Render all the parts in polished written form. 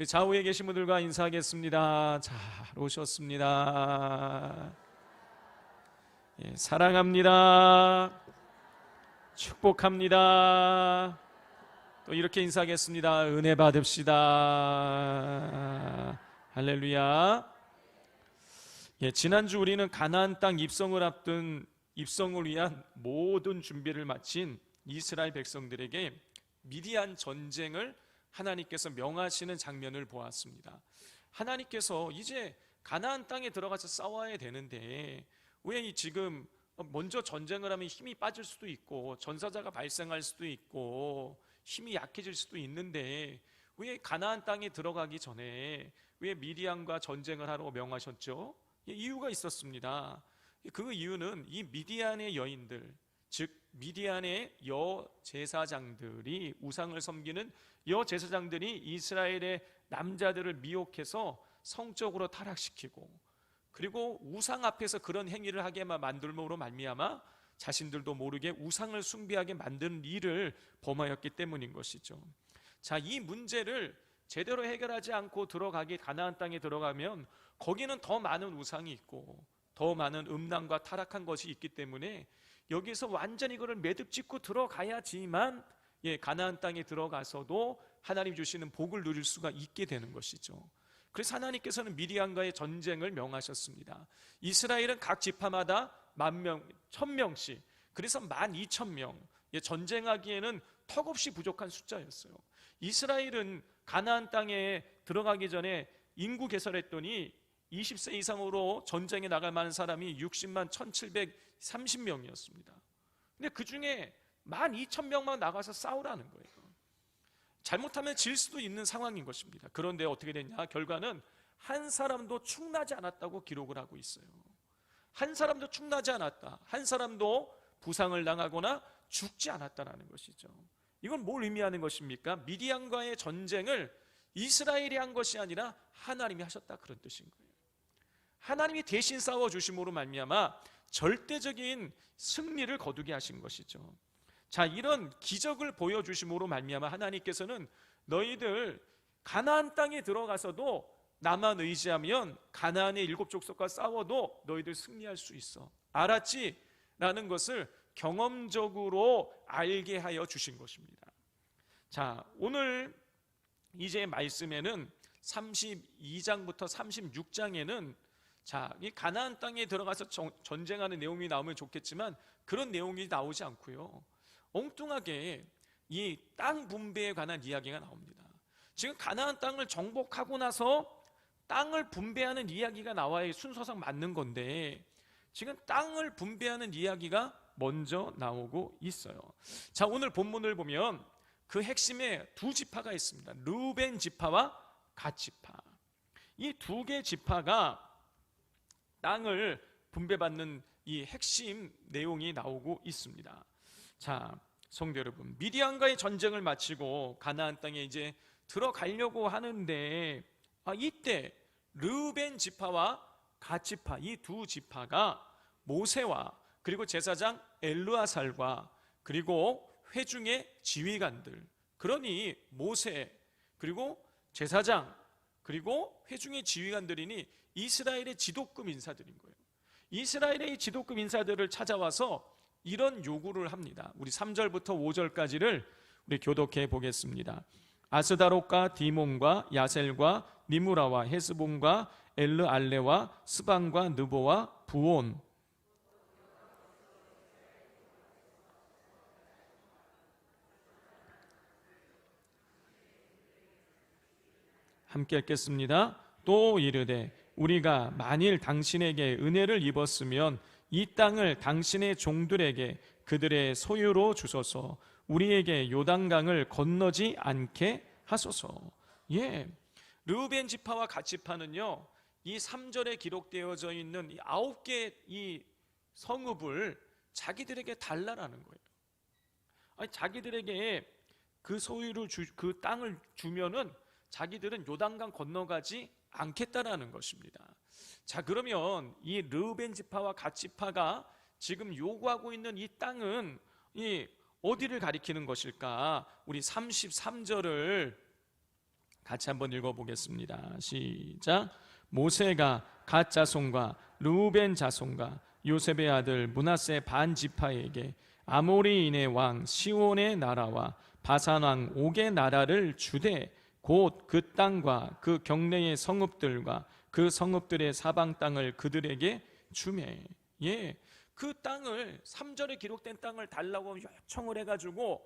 우리 좌우에 계신 분들과 인사하겠습니다. 잘 오셨습니다. 예, 사랑합니다. 축복합니다. 또 이렇게 인사하겠습니다. 은혜 받읍시다. 할렐루야. 예, 지난주 우리는 가나안 땅 입성을 앞둔 입성을 위한 모든 준비를 마친 이스라엘 백성들에게 미디안 전쟁을 하나님께서 명하시는 장면을 보았습니다. 하나님께서 이제 가나안 땅에 들어가서 싸워야 되는데 왜 지금 먼저 전쟁을 하면 힘이 빠질 수도 있고 전사자가 발생할 수도 있고 힘이 약해질 수도 있는데 왜 가나안 땅에 들어가기 전에 왜 미디안과 전쟁을 하라고 명하셨죠? 이유가 있었습니다. 그 이유는 이 미디안의 여인들, 즉 미디안의 여제사장들이, 우상을 섬기는 여제사장들이 이스라엘의 남자들을 미혹해서 성적으로 타락시키고, 그리고 우상 앞에서 그런 행위를 하게 만들므로 말미암아 자신들도 모르게 우상을 숭배하게 만드는 일을 범하였기 때문인 것이죠. 자, 이 문제를 제대로 해결하지 않고 가나안 땅에 들어가면 거기는 더 많은 우상이 있고 더 많은 음란과 타락한 것이 있기 때문에 여기서 완전히 그걸 매듭 짓고 들어가야지만 가나안 땅에 들어가서도 하나님 주시는 복을 누릴 수가 있게 되는 것이죠. 그래서 하나님께서는 미디안과의 전쟁을 명하셨습니다. 이스라엘은 각 지파마다 10,000명, 1,000명씩, 그래서 12,000명, 전쟁하기에는 턱없이 부족한 숫자였어요. 이스라엘은 가나안 땅에 들어가기 전에 인구 계산했더니 20세 이상으로 전쟁에 나갈 만한 사람이 60만 1,730명이었습니다. 근데 그 중에 12,000명만 나가서 싸우라는 거예요. 잘못하면 질 수도 있는 상황인 것입니다. 그런데 어떻게 됐냐? 결과는 한 사람도 충나지 않았다고 기록을 하고 있어요. 한 사람도 충나지 않았다. 한 사람도 부상을 당하거나 죽지 않았다는 것이죠. 이건 뭘 의미하는 것입니까? 미디안과의 전쟁을 이스라엘이 한 것이 아니라 하나님이 하셨다, 그런 뜻인 거예요. 하나님이 대신 싸워주심으로 말미암아 절대적인 승리를 거두게 하신 것이죠. 자, 이런 기적을 보여주심으로 말미암아 하나님께서는 너희들 가나안 땅에 들어가서도 나만 의지하면 가나안의 7족속과 싸워도 너희들 승리할 수 있어, 알았지? 라는 것을 경험적으로 알게 하여 주신 것입니다. 자, 오늘 이제 말씀에는 32장부터 36장에는 자, 이 가나안 땅에 들어가서 전쟁하는 내용이 나오면 좋겠지만 그런 내용이 나오지 않고요, 엉뚱하게 이 땅 분배에 관한 이야기가 나옵니다. 지금 가나안 땅을 정복하고 나서 땅을 분배하는 이야기가 나와야 순서상 맞는 건데 지금 땅을 분배하는 이야기가 먼저 나오고 있어요. 자, 오늘 본문을 보면 그 핵심에 두 지파가 있습니다. 르우벤 지파와 갓 지파. 이 두 개 지파가 땅을 분배받는 이 핵심 내용이 나오고 있습니다. 자, 성도 여러분, 미디안과의 전쟁을 마치고 가나안 땅에 이제 들어가려고 하는데 이때 르우벤 지파와 갓 지파, 이 두 지파가 모세와 그리고 제사장 엘르아살과 그리고 회중의 지휘관들, 그러니 모세 그리고 제사장 그리고 회중의 지휘관들이니 이스라엘의 지도급 인사들인 거예요. 이스라엘의 지도급 인사들을 찾아와서 이런 요구를 합니다. 우리 3절부터 5절까지를 우리 교독해 보겠습니다. 아스다롯과 디몬과 야셀과 니무라와 헤스본과 엘르알레와 스반과 느보와 부온, 함께 읽겠습니다. 또 이르되 우리가 만일 당신에게 은혜를 입었으면 이 땅을 당신의 종들에게 그들의 소유로 주소서, 우리에게 요단강을 건너지 않게 하소서. 르우벤 지파와 갓 지파는요, 이 3절에 기록되어져 있는 이 9개 이 성읍을 자기들에게 달라라는 거예요. 아니, 자기들에게 그 소유를 그 땅을 주면은 자기들은 요단강 건너가지 않겠다라는 것입니다. 자, 그러면 이 르우벤 지파와 갓 지파가 지금 요구하고 있는 이 땅은 어디를 가리키는 것일까? 우리 33절을 같이 한번 읽어보겠습니다. 시작. 모세가 갓 자손과 르우벤 자손과 요셉의 아들 므낫세 반 지파에게 아모리인의 왕 시온의 나라와 바산 왕 옥의 나라를 주되 곧 그 땅과 그 경내의 성읍들과 그 성읍들의 사방 땅을 그들에게 주매. 예, 그 땅을 3절에 기록된 땅을 달라고 요청을 해가지고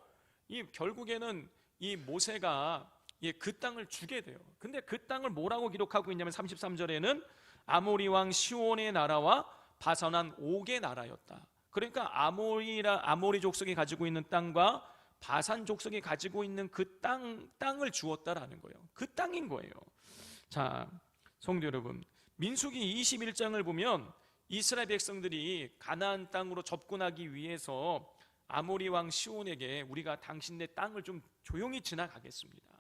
결국에는 이 모세가 그 땅을 주게 돼요. 근데 그 땅을 뭐라고 기록하고 있냐면 33절에는 아모리 왕 시온의 나라와 바산 왕 옥의 나라였다. 그러니까 아모리 족속이 가지고 있는 땅과 바산 족속이 가지고 있는 그 땅을 주었다라는 거예요. 그 땅인 거예요. 자, 성도 여러분, 민수기 21장을 보면 이스라엘 백성들이 가나안 땅으로 접근하기 위해서 아모리 왕 시온에게 우리가 당신네 땅을 좀 조용히 지나가겠습니다.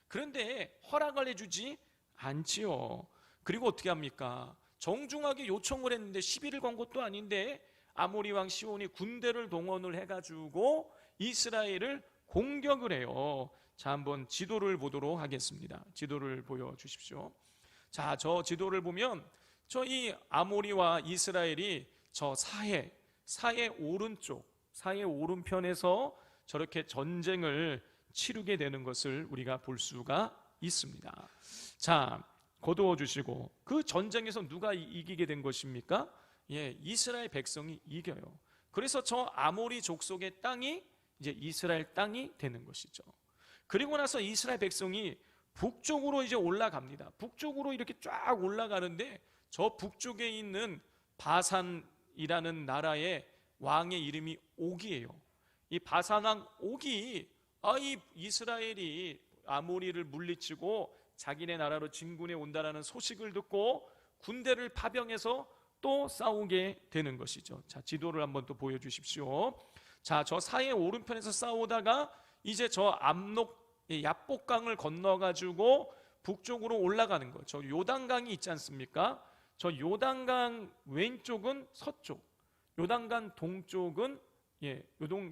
그런데 허락을 해주지 않지요. 그리고 어떻게 합니까? 정중하게 요청을 했는데 11일 건 것도 아닌데 아모리 왕 시온이 군대를 동원을 해가지고 이스라엘을 공격을 해요. 자, 한번 지도를 보도록 하겠습니다. 지도를 보여주십시오. 자, 저 지도를 보면 이 아모리와 이스라엘이 저 사해 오른편에서 저렇게 전쟁을 치르게 되는 것을 우리가 볼 수가 있습니다. 자, 거두어 주시고, 그 전쟁에서 누가 이기게 된 것입니까? 예, 이스라엘 백성이 이겨요. 그래서 저 아모리 족속의 땅이 이제 이스라엘 땅이 되는 것이죠. 그리고 나서 이스라엘 백성이 북쪽으로 이제 올라갑니다. 북쪽으로 이렇게 쫙 올라가는데 저 북쪽에 있는 바산이라는 나라의 왕의 이름이 옥이에요. 이 바산 왕 옥이 이 이스라엘이 아모리를 물리치고 자기네 나라로 진군해 온다라는 소식을 듣고 군대를 파병해서 또 싸우게 되는 것이죠. 자, 지도를 한번 또 보여주십시오. 자, 저 사해 오른편에서 싸우다가 이제 저 압록 야복강을 건너가지고 북쪽으로 올라가는 거. 저 요단강이 있지 않습니까? 저 요단강 왼쪽은 서쪽, 요단강 동쪽은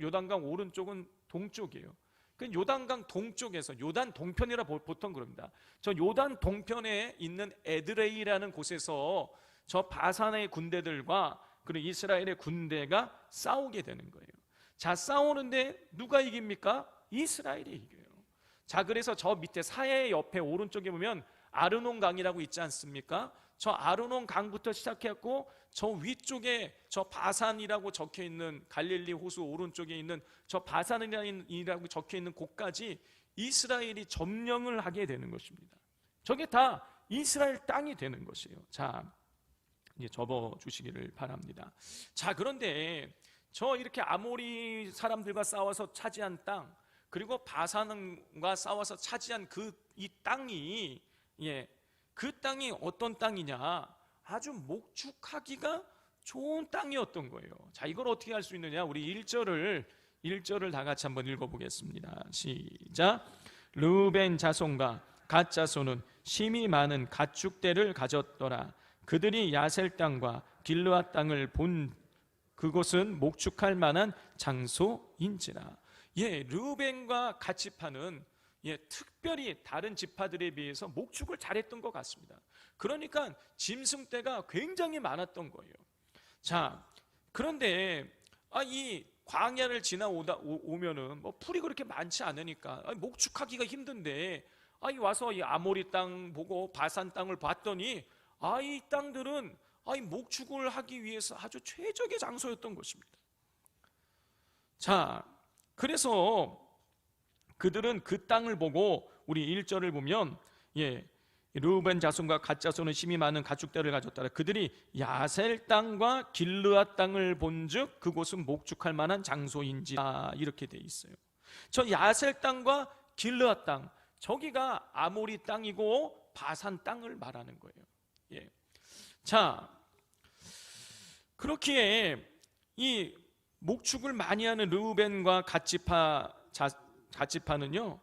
요단강 오른쪽은 동쪽이에요. 그 요단강 동쪽에서 요단 동편이라 보통 그럽니다. 저 요단 동편에 있는 에드레이라는 곳에서 저 바산의 군대들과 그리고 이스라엘의 군대가 싸우게 되는 거예요. 자, 싸우는데 누가 이깁니까? 이스라엘이 이겨요. 자, 그래서 저 밑에 사해 옆에 오른쪽에 보면 아르논 강이라고 있지 않습니까? 저 아르논 강부터 시작했고 저 위쪽에 저 바산이라고 적혀 있는 갈릴리 호수 오른쪽에 있는 저 바산이라고 적혀 있는 곳까지 이스라엘이 점령을 하게 되는 것입니다. 저게 다 이스라엘 땅이 되는 것이에요. 자, 이제 접어 주시기를 바랍니다. 자, 그런데 저 이렇게 아모리 사람들과 싸워서 차지한 땅, 그리고 바산과 싸워서 차지한 이 땅이 그 땅이 어떤 땅이냐? 아주 목축하기가 좋은 땅이었던 거예요. 자, 이걸 어떻게 할 수 있느냐? 우리 1절을 다 같이 한번 읽어보겠습니다. 시작. 르우벤 자손과 갓 자손은 심이 많은 가축대를 가졌더라. 그들이 야셀 땅과 길르앗 땅을 본 그곳은 목축할 만한 장소인지라. 르우벤과 갓 지파는 특별히 다른 지파들에 비해서 목축을 잘했던 것 같습니다. 그러니까 짐승떼가 굉장히 많았던 거예요. 자, 그런데 이 광야를 오면은 뭐 풀이 그렇게 많지 않으니까 목축하기가 힘든데 와서 이 아모리 땅 보고 바산 땅을 봤더니 이 땅들은 목축을 하기 위해서 아주 최적의 장소였던 것입니다. 자, 그래서 그들은 그 땅을 보고 우리 1절을 보면 르우벤 자손과 갓 자손은 심이 많은 가축대를 가졌더라. 그들이 야셀 땅과 길르앗 땅을 본즉 그곳은 목축할 만한 장소인지라. 이렇게 돼 있어요. 저 야셀 땅과 길르앗 땅, 저기가 아모리 땅이고 바산 땅을 말하는 거예요. 자, 그렇기에 이 목축을 많이 하는 르우벤과 갓 지파는요,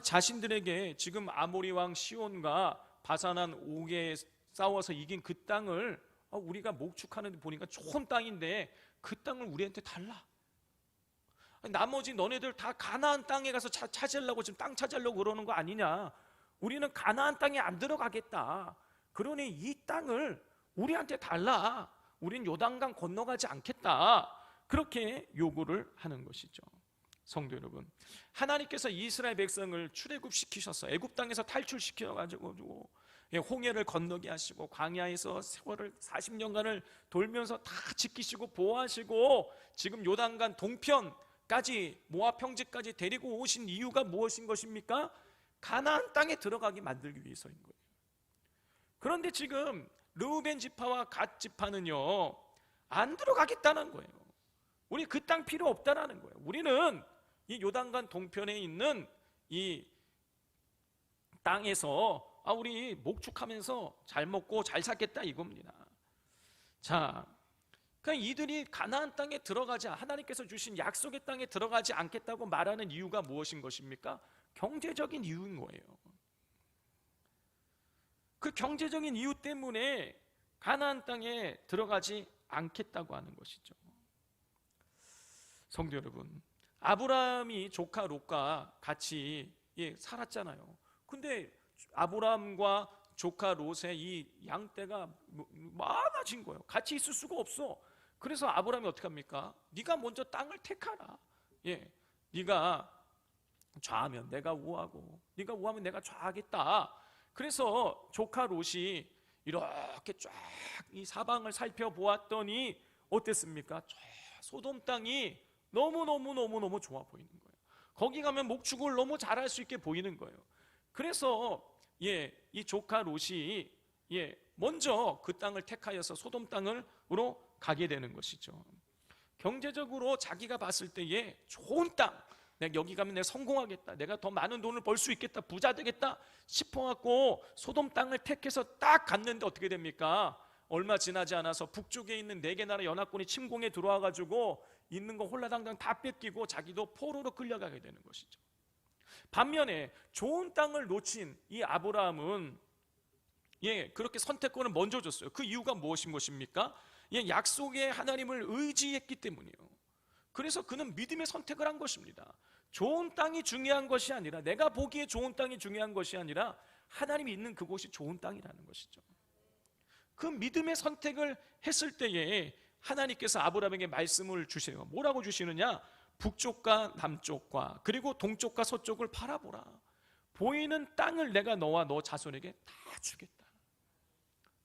자신들에게 지금 아모리 왕 시온과 바산한 옥에 싸워서 이긴 그 땅을 우리가 목축하는데 보니까 좋은 땅인데 그 땅을 우리한테 달라. 나머지 너네들 다 가나안 땅에 가서 차지하려고 지금 땅 차지하려고 그러는 거 아니냐? 우리는 가나안 땅에 안 들어가겠다. 그러니 이 땅을 우리한테 달라. 우린 요단강 건너가지 않겠다. 그렇게 요구를 하는 것이죠. 성도 여러분, 하나님께서 이스라엘 백성을 출애굽시키셔서 애굽 땅에서 탈출시켜 가지고 홍해를 건너게 하시고 광야에서 세월을 40년간을 돌면서 다 지키시고 보호하시고 지금 요단강 동편까지 모압 평지까지 데리고 오신 이유가 무엇인 것입니까? 가나안 땅에 들어가게 만들기 위해서인 거예요. 그런데 지금 르우벤 지파와 갓 지파는요 안 들어가겠다는 거예요. 우리 그 땅 필요 없다라는 거예요. 우리는 이 요단강 동편에 있는 이 땅에서 우리 목축하면서 잘 먹고 잘 살겠다 이겁니다. 자, 그러니까 이들이 가나안 땅에 들어가지, 하나님께서 주신 약속의 땅에 들어가지 않겠다고 말하는 이유가 무엇인 것입니까? 경제적인 이유인 거예요. 그 경제적인 이유 때문에 가나안 땅에 들어가지 않겠다고 하는 것이죠. 성도 여러분, 아브라함이 조카 롯과 같이 살았잖아요. 근데 아브라함과 조카 롯의 이 양떼가 많아진 거예요. 같이 있을 수가 없어. 그래서 아브라함이 어떻게 합니까? 네가 먼저 땅을 택하라. 네가 좌하면 내가 우하고 네가 우하면 내가 좌하겠다. 그래서 조카 롯이 이렇게 쫙 이 사방을 살펴보았더니 어땠습니까? 저 소돔 땅이 너무 좋아 보이는 거예요. 거기 가면 목축을 너무 잘할 수 있게 보이는 거예요. 그래서 이 조카 롯이 먼저 그 땅을 택하여서 소돔 땅으로 가게 되는 것이죠. 경제적으로 자기가 봤을 때에 좋은 땅, 내가 여기 가면 내가 성공하겠다, 내가 더 많은 돈을 벌 수 있겠다, 부자 되겠다 싶어갖고 소돔 땅을 택해서 딱 갔는데 어떻게 됩니까? 얼마 지나지 않아서 북쪽에 있는 4개 나라 연합군이 침공에 들어와가지고 있는 거 홀라당당 다 뺏기고 자기도 포로로 끌려가게 되는 것이죠. 반면에 좋은 땅을 놓친 이 아브라함은 그렇게 선택권을 먼저 줬어요. 그 이유가 무엇인 것입니까? 약속의 하나님을 의지했기 때문이에요. 그래서 그는 믿음의 선택을 한 것입니다. 좋은 땅이 중요한 것이 아니라, 내가 보기에 좋은 땅이 중요한 것이 아니라 하나님이 있는 그곳이 좋은 땅이라는 것이죠. 그 믿음의 선택을 했을 때에 하나님께서 아브라함에게 말씀을 주세요. 뭐라고 주시느냐? 북쪽과 남쪽과 그리고 동쪽과 서쪽을 바라보라. 보이는 땅을 내가 너와 너 자손에게 다 주겠다.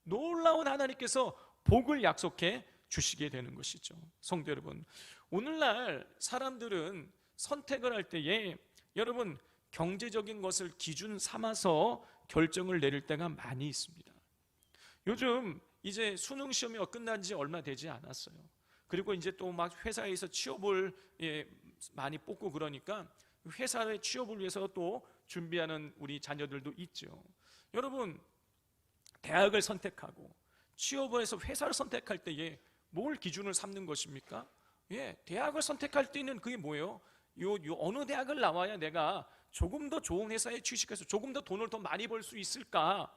놀라운 하나님께서 복을 약속해 주시게 되는 것이죠. 성도 여러분, 오늘날 사람들은 선택을 할 때에 여러분 경제적인 것을 기준 삼아서 결정을 내릴 때가 많이 있습니다. 요즘 이제 수능 시험이 끝난 지 얼마 되지 않았어요. 그리고 이제 또 막 회사에서 취업을 많이 뽑고 그러니까 회사의 취업을 위해서 또 준비하는 우리 자녀들도 있죠. 여러분, 대학을 선택하고 취업을 해서 회사를 선택할 때에 뭘 기준을 삼는 것입니까? 대학을 선택할 때는 그게 뭐예요? 어느 대학을 나와야 내가 조금 더 좋은 회사에 취직해서 조금 더 돈을 더 많이 벌 수 있을까?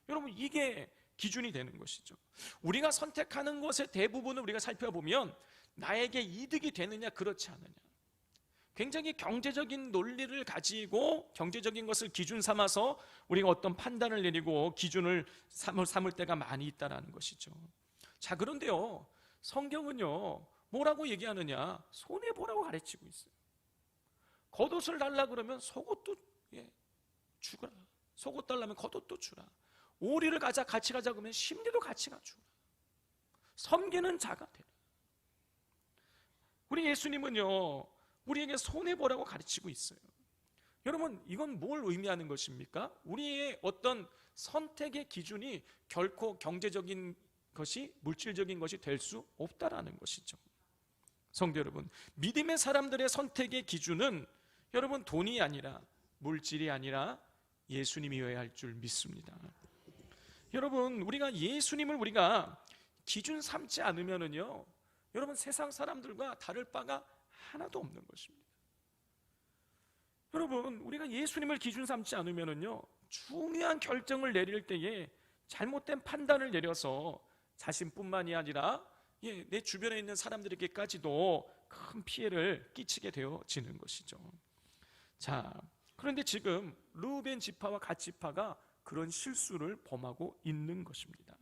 여러분, 이게 기준이 되는 것이죠. 우리가 선택하는 것의 대부분을 우리가 살펴보면 나에게 이득이 되느냐 그렇지 않느냐, 굉장히 경제적인 논리를 가지고 경제적인 것을 기준 삼아서 우리가 어떤 판단을 내리고 기준을 삼을 때가 많이 있다는 것이죠. 자, 그런데요, 성경은요 뭐라고 얘기하느냐? 손해보라고 가르치고 있어요. 겉옷을 달라 그러면 속옷도 주라. 속옷 달라면 겉옷도 주라. 오리를 같이 가자 그러면 심리도 같이 가주라. 섬기는 자가 되라. 우리 예수님은요 우리에게 손해보라고 가르치고 있어요. 여러분, 이건 뭘 의미하는 것입니까? 우리의 어떤 선택의 기준이 결코 경제적인 것이, 물질적인 것이 될 수 없다라는 것이죠. 성도 여러분, 믿음의 사람들의 선택의 기준은 여러분 돈이 아니라, 물질이 아니라 예수님이어야 할 줄 믿습니다. 여러분, 우리가 예수님을 우리가 기준 삼지 않으면은요 여러분 세상 사람들과 다를 바가 하나도 없는 것입니다. 여러분, 우리가 예수님을 기준 삼지 않으면은요 중요한 결정을 내릴 때에 잘못된 판단을 내려서 자신뿐만이 아니라 내 주변에 있는 사람들에게까지도 큰 피해를 끼치게 되어지는 것이죠. 자, 그런데 지금 르우벤 지파와 갓 지파가 그런 실수를 범하고 있는 것입니다.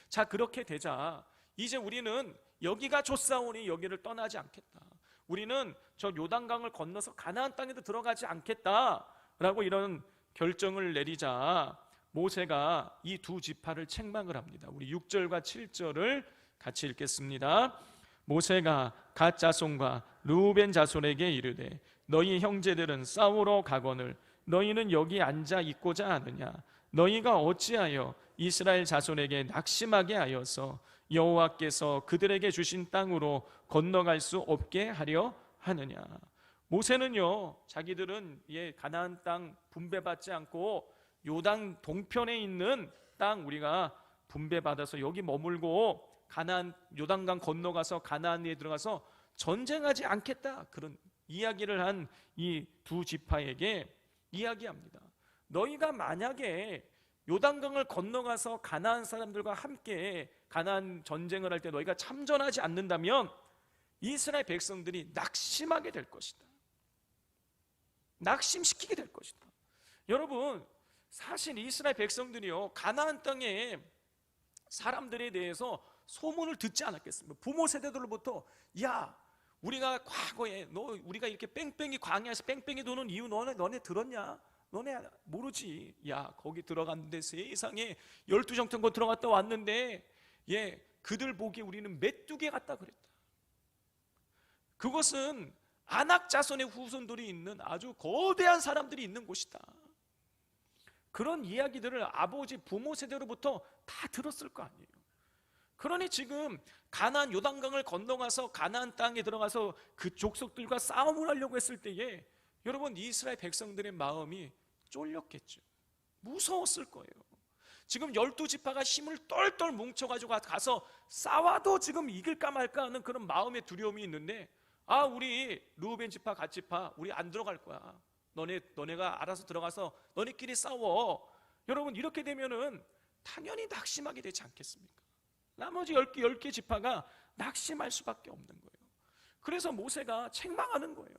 자, 그렇게 되자 이제 우리는 여기가 좋사오니 여기를 떠나지 않겠다, 우리는 저 요단강을 건너서 가나안 땅에도 들어가지 않겠다라고 이런 결정을 내리자 모세가 이 두 지파를 책망을 합니다. 우리 6절과 7절을 같이 읽겠습니다. 모세가 갓 자손과 르우벤 자손에게 이르되 너희 형제들은 싸우러 가거늘 너희는 여기 앉아 있고자 하느냐? 너희가 어찌하여 이스라엘 자손에게 낙심하게 하여서 여호와께서 그들에게 주신 땅으로 건너갈 수 없게 하려 하느냐? 모세는요, 자기들은 가나안 땅 분배받지 않고 요단 동편에 있는 땅 우리가 분배받아서 여기 머물고 가나안 요단강 건너가서 가나안에 들어가서 전쟁하지 않겠다, 그런 이야기를 한 이 두 지파에게 이야기합니다. 너희가 만약에 요단강을 건너가서 가나안 사람들과 함께 가나안 전쟁을 할 때 너희가 참전하지 않는다면 이스라엘 백성들이 낙심하게 될 것이다, 낙심시키게 될 것이다. 여러분, 사실 이스라엘 백성들이요, 가나안 땅에 사람들에 대해서 소문을 듣지 않았겠습니까? 부모 세대들로부터 야, 우리가 과거에 우리가 이렇게 뺑뺑이 광야에서 뺑뺑이 도는 이유 너네 들었냐? 너네 모르지? 야, 거기 들어갔는데 세상에 12정탐권 들어갔다 왔는데 그들 보기에 우리는 메뚜기 같다 그랬다. 그것은 아낙 자손의 후손들이 있는 아주 거대한 사람들이 있는 곳이다. 그런 이야기들을 아버지 부모 세대로부터 다 들었을 거 아니에요. 그러니 지금 가나안 요단강을 건너가서 가나안 땅에 들어가서 그 족속들과 싸움을 하려고 했을 때에 여러분, 이스라엘 백성들의 마음이 쫄렸겠죠. 무서웠을 거예요. 지금 12지파가 힘을 똘똘 뭉쳐가지고 가서 싸워도 지금 이길까 말까 하는 그런 마음의 두려움이 있는데, 우리 르우벤 지파 갓 지파 우리 안 들어갈 거야, 너네가 알아서 들어가서 너네끼리 싸워. 여러분, 이렇게 되면은 당연히 낙심하게 되지 않겠습니까? 나머지 10개 지파가 낙심할 수밖에 없는 거예요. 그래서 모세가 책망하는 거예요.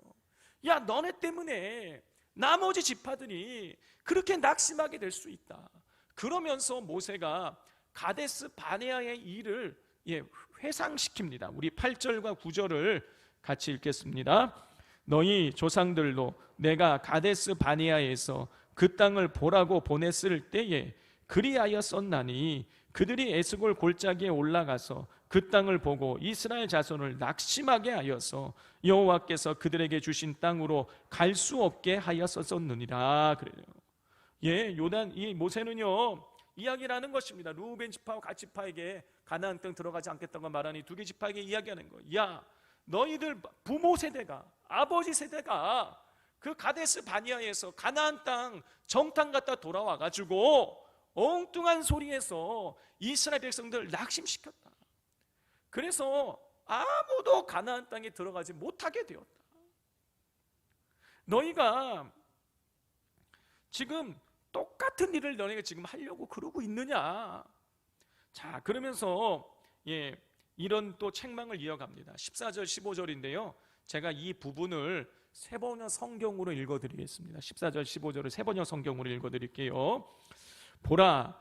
야, 너네 때문에 나머지 지파들이 그렇게 낙심하게 될 수 있다. 그러면서 모세가 가데스 바네아의 일을 회상시킵니다. 우리 8절과 9절을 같이 읽겠습니다. 너희 조상들도 내가 가데스 바네아에서 그 땅을 보라고 보냈을 때에 그리하였었나니 그들이 에스골 골짜기에 올라가서 그 땅을 보고 이스라엘 자손을 낙심하게 하여서 여호와께서 그들에게 주신 땅으로 갈 수 없게 하였었느니라. 그래요. 이 모세는요, 이야기를 하는 것입니다. 르우벤 지파와 갓 지파에게 가나안 땅 들어가지 않겠다고 말하니 두 개 지파에게 이야기하는 거예요. 야, 너희들 부모 세대가, 아버지 세대가 그 가데스 바니아에서 가나안 땅 정탐 갔다 돌아와 가지고 엉뚱한 소리에서 이스라엘 백성들을 낙심시켰다. 그래서 아무도 가나안 땅에 들어가지 못하게 되었다. 너희가 지금 똑같은 일을 너희가 지금 하려고 그러고 있느냐? 자, 그러면서 이런 또 책망을 이어갑니다. 14절 15절인데요 제가 이 부분을 세번역 성경으로 읽어드리겠습니다. 14절 15절을 세번역 성경으로 읽어드릴게요. 보라,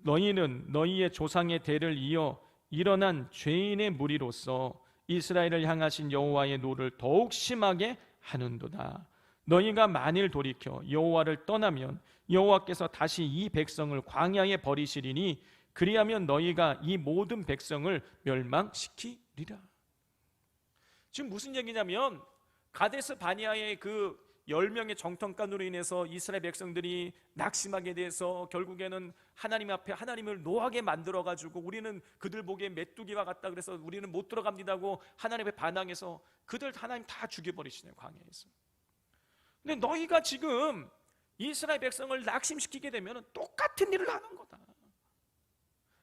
너희는 너희의 조상의 대를 이어 일어난 죄인의 무리로서 이스라엘을 향하신 여호와의 노를 더욱 심하게 하는도다. 너희가 만일 돌이켜 여호와를 떠나면 여호와께서 다시 이 백성을 광야에 버리시리니 그리하면 너희가 이 모든 백성을 멸망시키리라. 지금 무슨 얘기냐면 가데스 바니아의 그 10명의 정탐관으로 인해서 이스라엘 백성들이 낙심하게 돼서 결국에는 하나님 앞에 하나님을 노하게 만들어가지고 우리는 그들 보기에 메뚜기와 같다 그래서 우리는 못 들어갑니다고 하나님 앞에 반항해서 그들 하나님 다 죽여버리시네요, 광야에서. 근데 너희가 지금 이스라엘 백성을 낙심시키게 되면 똑같은 일을 하는 거다.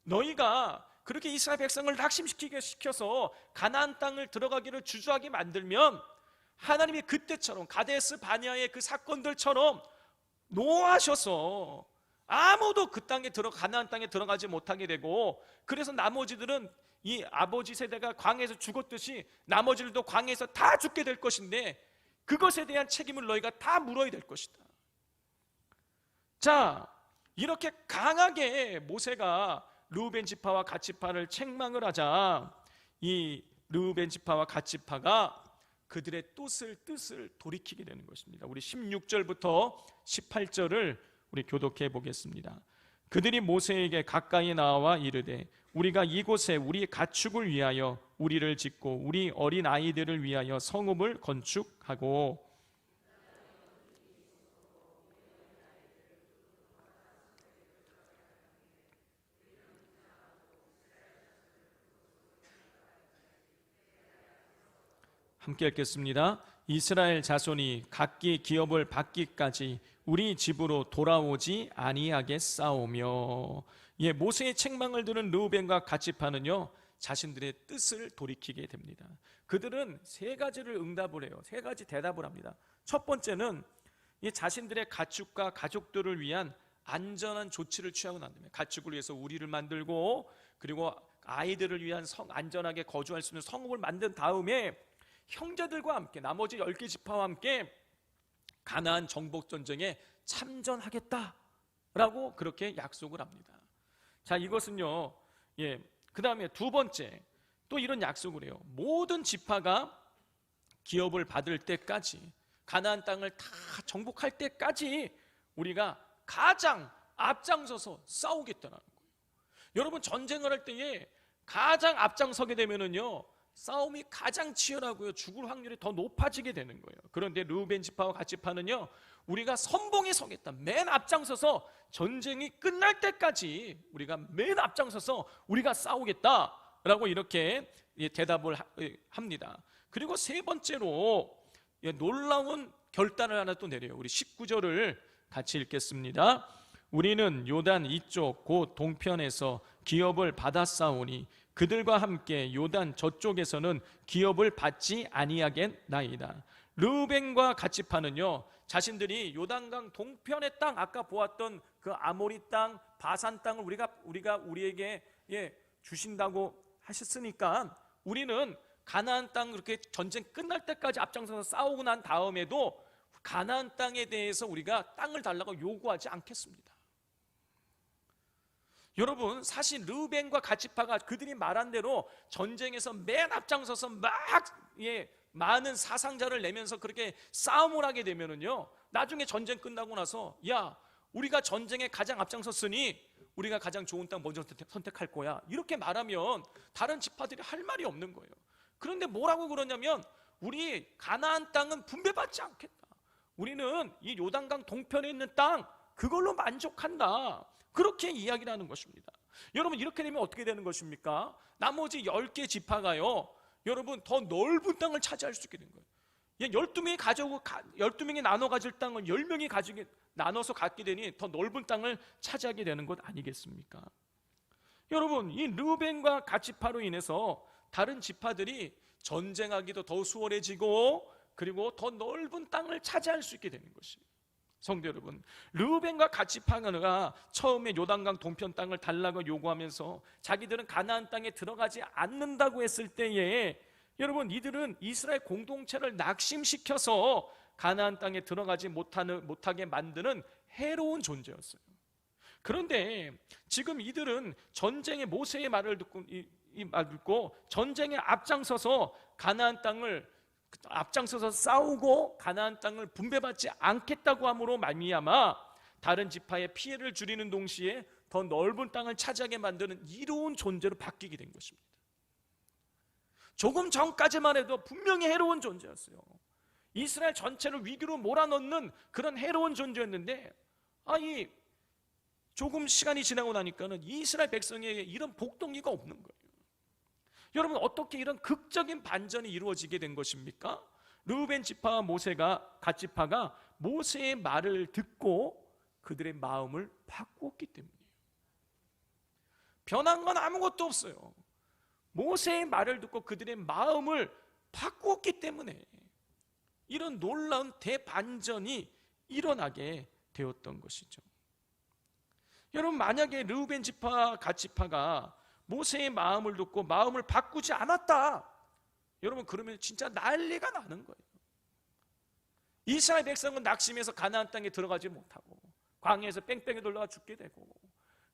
너희가 그렇게 이스라엘 백성을 낙심시키게 시켜서 가나안 땅을 들어가기를 주저하게 만들면 하나님이 그때처럼 가데스 바니아의 그 사건들처럼 노하셔서 아무도 그 땅에 가나안 땅에 들어가지 못하게 되고, 그래서 나머지들은 이 아버지 세대가 광야에서 죽었듯이 나머지들도 광야에서 다 죽게 될 것인데 그것에 대한 책임을 너희가 다 물어야 될 것이다. 자, 이렇게 강하게 모세가 르우벤 지파와 갓 지파를 책망을 하자 이 르우벤 지파와 갓 지파가 그들의 뜻을 돌이키게 되는 것입니다. 우리 16절부터 18절을 우리 교독해 보겠습니다. 그들이 모세에게 가까이 나와 이르되 우리가 이곳에 우리 가축을 위하여 우리를 짓고 우리 어린 아이들을 위하여 성읍을 건축하고 함께 읽겠습니다. 이스라엘 자손이 각기 기업을 받기까지 우리 집으로 돌아오지 아니하겠사오며. 예, 모세의 책망을 들은 르우벤과 갓 지파는요 자신들의 뜻을 돌이키게 됩니다. 그들은 세 가지를 응답을 해요. 세 가지 대답을 합니다. 첫 번째는 이 자신들의 가축과 가족들을 위한 안전한 조치를 취하고 난 다음에 가축을 위해서 우리를 만들고 그리고 아이들을 위한 안전하게 거주할 수 있는 성읍을 만든 다음에 형제들과 함께 나머지 10개 지파와 함께 가나안 정복 전쟁에 참전하겠다라고 그렇게 약속을 합니다. 자, 이것은요. 예. 그다음에 두 번째 또 이런 약속을 해요. 모든 지파가 기업을 받을 때까지 가나안 땅을 다 정복할 때까지 우리가 가장 앞장서서 싸우겠다는 거예요. 여러분 전쟁을 할 때에 가장 앞장서게 되면은요 싸움이 가장 치열하고요 죽을 확률이 더 높아지게 되는 거예요. 그런데 르우벤 지파와 갓 지파는요 우리가 선봉에 서겠다, 맨 앞장서서 전쟁이 끝날 때까지 우리가 맨 앞장서서 우리가 싸우겠다라고 이렇게 대답을 합니다. 그리고 세 번째로 놀라운 결단을 하나 또 내려요. 우리 19절을 같이 읽겠습니다. 우리는 요단 이쪽 곧 동편에서 기업을 받았사오니 그들과 함께 요단 저쪽에서는 기업을 받지 아니하겠나이다. 르우벤과 갓 지파는요 자신들이 요단강 동편의 땅, 아까 보았던 그 아모리 땅, 바산 땅을 우리에게 주신다고 하셨으니까 우리는 가나안 땅 그렇게 전쟁 끝날 때까지 앞장서서 싸우고 난 다음에도 가나안 땅에 대해서 우리가 땅을 달라고 요구하지 않겠습니다. 여러분 사실 르우벤과 갓 지파가 그들이 말한 대로 전쟁에서 맨 앞장서서 많은 사상자를 내면서 그렇게 싸움을 하게 되면은요 나중에 전쟁 끝나고 나서 야 우리가 전쟁에 가장 앞장섰으니 우리가 가장 좋은 땅 먼저 선택할 거야 이렇게 말하면 다른 지파들이 할 말이 없는 거예요. 그런데 뭐라고 그러냐면 우리 가나안 땅은 분배받지 않겠다. 우리는 이 요단강 동편에 있는 땅 그걸로 만족한다. 그렇게 이야기를 하는 것입니다. 여러분 이렇게 되면 어떻게 되는 것입니까? 나머지 10개 지파가요 여러분 더 넓은 땅을 차지할 수 있게 된 거예요. 12명이 나눠 가질 땅을 10명이 나눠서 갖게 되니 더 넓은 땅을 차지하게 되는 것 아니겠습니까? 여러분 이 르우벤과 갓 지파로 인해서 다른 지파들이 전쟁하기도 더 수월해지고 그리고 더 넓은 땅을 차지할 수 있게 되는 것입니다. 성도 여러분, 르우벤과 갓 지파가 처음에 요단강 동편 땅을 달라고 요구하면서 자기들은 가나안 땅에 들어가지 않는다고 했을 때에 여러분 이들은 이스라엘 공동체를 낙심시켜서 가나안 땅에 들어가지 못하게 만드는 해로운 존재였어요. 그런데 지금 이들은 전쟁의 모세의 말을 듣고 전쟁에 앞장서서 가나안 땅을 앞장서서 싸우고 가나안 땅을 분배받지 않겠다고 함으로 말미암아 다른 지파의 피해를 줄이는 동시에 더 넓은 땅을 차지하게 만드는 이로운 존재로 바뀌게 된 것입니다. 조금 전까지만 해도 분명히 해로운 존재였어요. 이스라엘 전체를 위기로 몰아넣는 그런 해로운 존재였는데 조금 시간이 지나고 나니까는 이스라엘 백성에게 이런 복동기가 없는 거예요. 여러분 어떻게 이런 극적인 반전이 이루어지게 된 것입니까? 르우벤 지파와 갓 지파가 모세의 말을 듣고 그들의 마음을 바꾸었기 때문이에요. 변한 건 아무것도 없어요. 모세의 말을 듣고 그들의 마음을 바꾸었기 때문에 이런 놀라운 대반전이 일어나게 되었던 것이죠. 여러분 만약에 르우벤 지파, 갓 지파가 모세의 마음을 듣고 마음을 바꾸지 않았다, 여러분 그러면 진짜 난리가 나는 거예요. 이스라엘 백성은 낙심해서 가나안 땅에 들어가지 못하고 광야에서 뺑뺑이 돌다가 죽게 되고,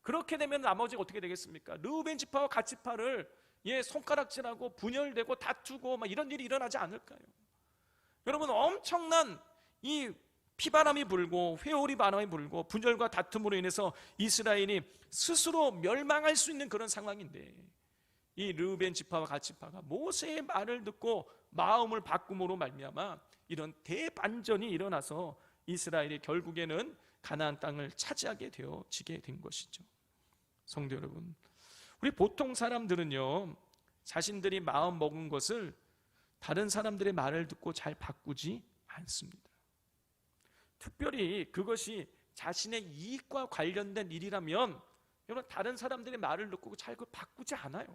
그렇게 되면 나머지가 어떻게 되겠습니까? 르우벤 지파와 갓 지파를 손가락질하고 분열되고 다투고 막 이런 일이 일어나지 않을까요? 여러분, 엄청난 이 피바람이 불고 회오리 바람이 불고 분열과 다툼으로 인해서 이스라엘이 스스로 멸망할 수 있는 그런 상황인데, 이 르우벤 지파와 갓 지파가 모세의 말을 듣고 마음을 바꿈으로 말미암아 이런 대반전이 일어나서 이스라엘이 결국에는 가나안 땅을 차지하게 되어지게 된 것이죠. 성도 여러분, 우리 보통 사람들은요, 자신들이 마음 먹은 것을 다른 사람들의 말을 듣고 잘 바꾸지 않습니다. 특별히 그것이 자신의 이익과 관련된 일이라면 여러분, 다른 사람들의 말을 듣고 잘 그걸 바꾸지 않아요.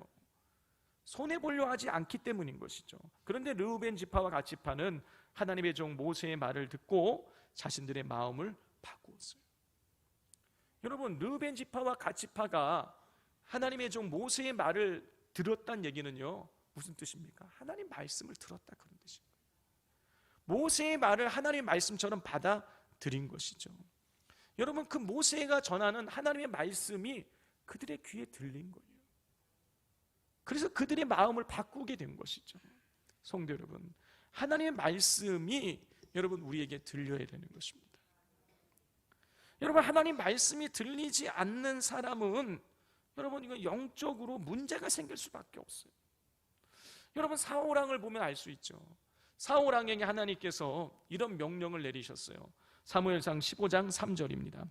손해보려 하지 않기 때문인 것이죠. 그런데 르우벤 지파와 갓 지파는 하나님의 종 모세의 말을 듣고 자신들의 마음을 바꾸었어요. 여러분, 르우벤 지파와 갓 지파가 하나님의 종 모세의 말을 들었다는 얘기는요, 무슨 뜻입니까? 하나님 말씀을 들었다, 그런 뜻입니다. 모세의 말을 하나님의 말씀처럼 받아들인 것이죠. 여러분, 그 모세가 전하는 하나님의 말씀이 그들의 귀에 들린 거예요. 그래서 그들의 마음을 바꾸게 된 것이죠. 성도 여러분, 하나님의 말씀이 여러분 우리에게 들려야 되는 것입니다. 여러분, 하나님 말씀이 들리지 않는 사람은 여러분 이거 영적으로 문제가 생길 수밖에 없어요. 여러분, 사울왕을 보면 알 수 있죠. 사울왕에게 하나님께서 이런 명령을 내리셨어요. 사무엘상 15장 3절입니다.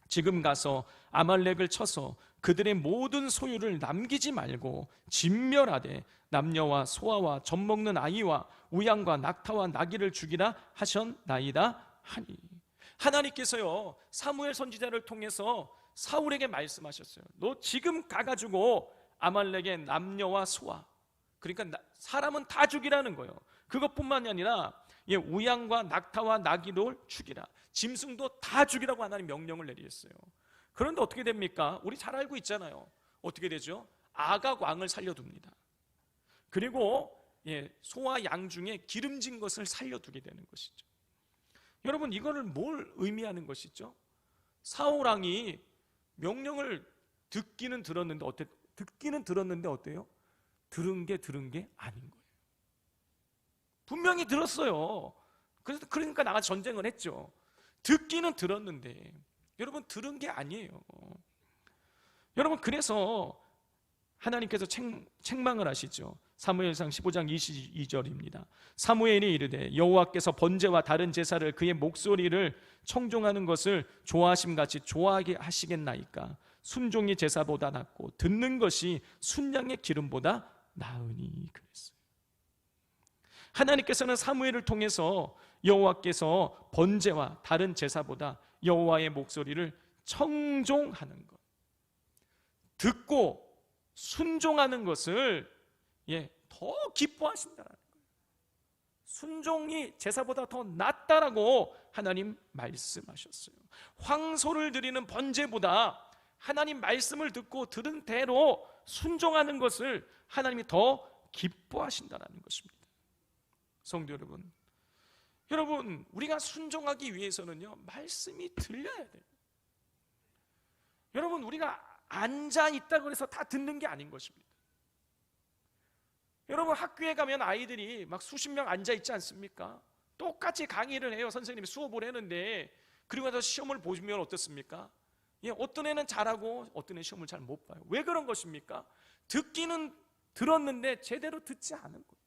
지금 가서 아말렉을 쳐서 그들의 모든 소유를 남기지 말고 진멸하되 남녀와 소아와 젖먹는 아이와 우양과 낙타와 나귀를 죽이라 하셨나이다 하니. 하나님께서요, 사무엘 선지자를 통해서 사울에게 말씀하셨어요. 너 지금 가가지고 아말렉의 남녀와 소아, 그러니까 사람은 다 죽이라는 거예요. 그것뿐만이 아니라 우양과 낙타와 나귀를 죽이라, 짐승도 다 죽이라고 하나님 명령을 내리셨어요. 그런데 어떻게 됩니까? 우리 잘 알고 있잖아요. 어떻게 되죠? 아각 왕을 살려둡니다. 그리고 소와 양 중에 기름진 것을 살려두게 되는 것이죠. 여러분, 이거는 뭘 의미하는 것이죠? 사울 왕이 명령을 듣기는 들었는데 어때요? 들은 게 아닌 거예요. 분명히 들었어요. 그러니까 나가 전쟁을 했죠. 듣기는 들었는데 여러분, 들은 게 아니에요. 여러분, 그래서 하나님께서 책망을 하시죠. 사무엘상 15장 22절입니다. 사무엘이 이르되 여호와께서 번제와 다른 제사를 그의 목소리를 청종하는 것을 좋아하심같이 좋아하게 하시겠나이까? 순종이 제사보다 낫고 듣는 것이 순양의 기름보다 나으니. 그랬어요. 하나님께서는 사무엘을 통해서 여호와께서 번제와 다른 제사보다 여호와의 목소리를 청종하는 것, 듣고 순종하는 것을 더 기뻐하신다는 거예요. 순종이 제사보다 더 낫다라고 하나님 말씀하셨어요. 황소를 드리는 번제보다 하나님 말씀을 듣고 들은 대로 순종하는 것을 하나님이 더 기뻐하신다는 것입니다. 성도 여러분, 우리가 순종하기 위해서는요, 말씀이 들려야 돼요. 여러분, 우리가 앉아 있다고 해서 다 듣는 게 아닌 것입니다. 여러분, 학교에 가면 아이들이 막 수십 명 앉아 있지 않습니까? 똑같이 강의를 해요. 선생님이 수업을 하는데, 그리고 나서 시험을 보시면 어떻습니까? 어떤 애는 잘하고 어떤 애는 시험을 잘 못 봐요. 왜 그런 것입니까? 듣기는 들었는데 제대로 듣지 않은 거예요.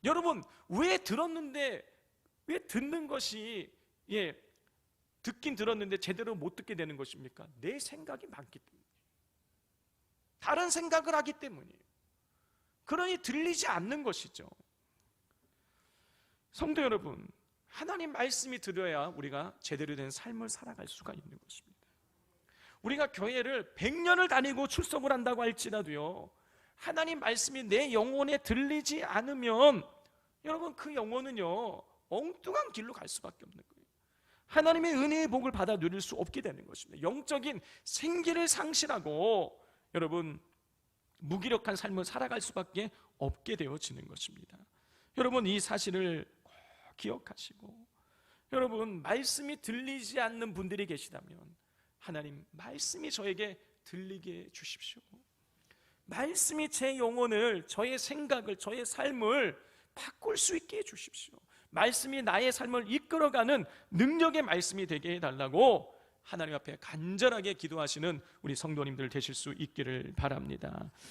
여러분, 왜 들었는데, 왜 듣는 것이 듣긴 들었는데 제대로 못 듣게 되는 것입니까? 내 생각이 많기 때문이에요. 다른 생각을 하기 때문이에요. 그러니 들리지 않는 것이죠. 성도 여러분, 하나님 말씀이 들어야 우리가 제대로 된 삶을 살아갈 수가 있는 것입니다. 우리가 교회를 100년을 다니고 출석을 한다고 할지라도요, 하나님 말씀이 내 영혼에 들리지 않으면 여러분, 그 영혼은요, 엉뚱한 길로 갈 수밖에 없는 거예요. 하나님의 은혜의 복을 받아 누릴 수 없게 되는 것입니다. 영적인 생기를 상실하고 여러분, 무기력한 삶을 살아갈 수밖에 없게 되어지는 것입니다. 여러분, 이 사실을 꼭 기억하시고 여러분, 말씀이 들리지 않는 분들이 계시다면 하나님, 말씀이 저에게 들리게 해 주십시오. 말씀이 제 영혼을, 저의 생각을, 저의 삶을 바꿀 수 있게 해 주십시오. 말씀이 나의 삶을 이끌어가는 능력의 말씀이 되게 해달라고 하나님 앞에 간절하게 기도하시는 우리 성도님들 되실 수 있기를 바랍니다.